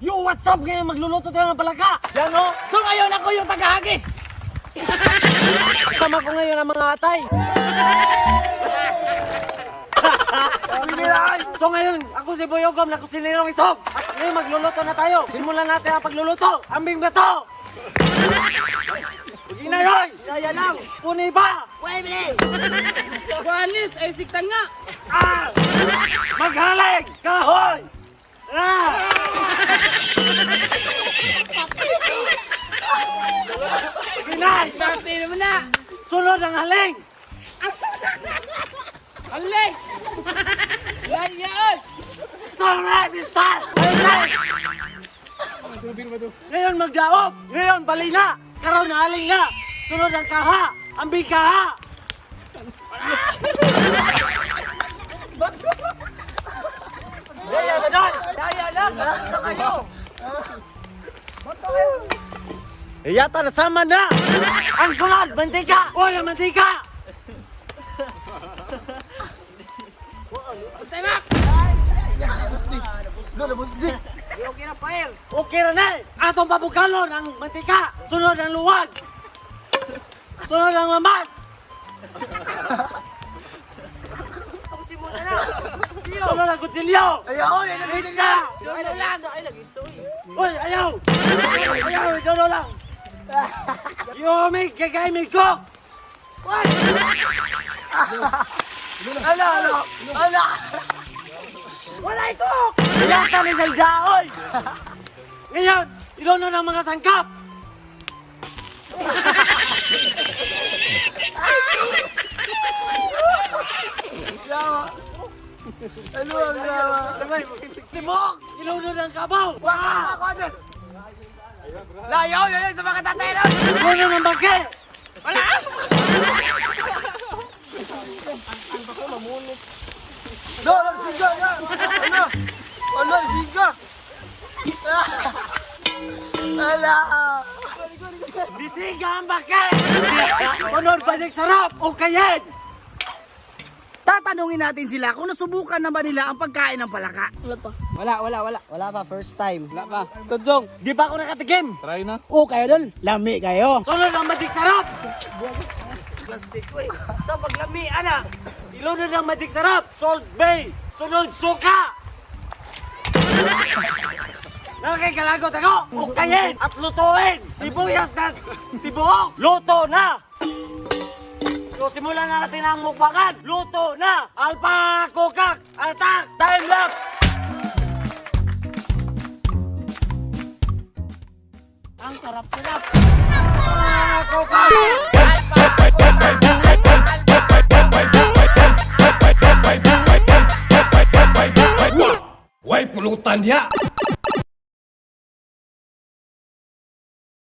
Yo, what's up? Ngayon magluluto tayo ng palaka. Yan o. So ngayon ako yung tagahagis. Kasama ko ngayon ang mga atay. So ngayon, ako si Boyogom na kusinirong isog. At ngayon magluluto na tayo. Simulan natin ang pagluluto. Ambing ba to? Hindi na yun. Yaya lang. Puni ba? Pwede! Walis, ay siktan nga! Ah! Maghaling! Kahoy! Ah! Ginay! Pati naman na! Sunod ang haling! Alay! Layaan! Sunod! Start! Ngayon magdaop! Ngayon balina! Karoon na haling nga! Sunod ang kaha! Ambing kaha! Daya na doon! Daya lang! Basta kayo! Yata nasama na! Ang sunod! Mantika! Uy! Ang mantika! Bastay mak! Okay na, Pael! Okay na na! Atong pabukalon ang mantika! Sunod ang luwag! Sunod ang lamas! Sunod ang kutsilyo! Ayaw! Yan ang kutsilyo! Doon lang! Uy! Ayaw! Ayaw! Ikaw na lang! You make kagay may cook! Uy! Ala! Ala! Ala! Wala itok! Yata ni Saldaoy! Ngayon, ilono ng mga sangkap! Yawa! Ano ang yawa? Timok! Ilono ng kabaw! Waka! Ako dyan! Layaw! Layaw sa mga tatay nun! Ilono ng bangke! Wala! No, siga na! Ano? Ano, siga! Ala! Bisiga ang bakit! Sunod ba yung sarap o kayen? Tatanungin natin sila kung nasubukan na ba nila ang pagkain ng palaka. Wala pa, first time. Wala pa! Tudyong! Di ba ako nakatikim? Try na! O kayo dun, lami kayo. Sunod ang magic sarap! Plastic ko eh! Sa paglami, anak! Ilunod ang magic sarap! Salt Bay! Sunod suka! Nakikalagot ako! Ukayin at lutuin! Sibuyas na tibuok! Luto na! So simulan na natin ang mukbangan! Luto na! Alpa Kukak! Atak! Time lapse! Ang sarap-sarap! Alpa Kukak! Way pulutan ya!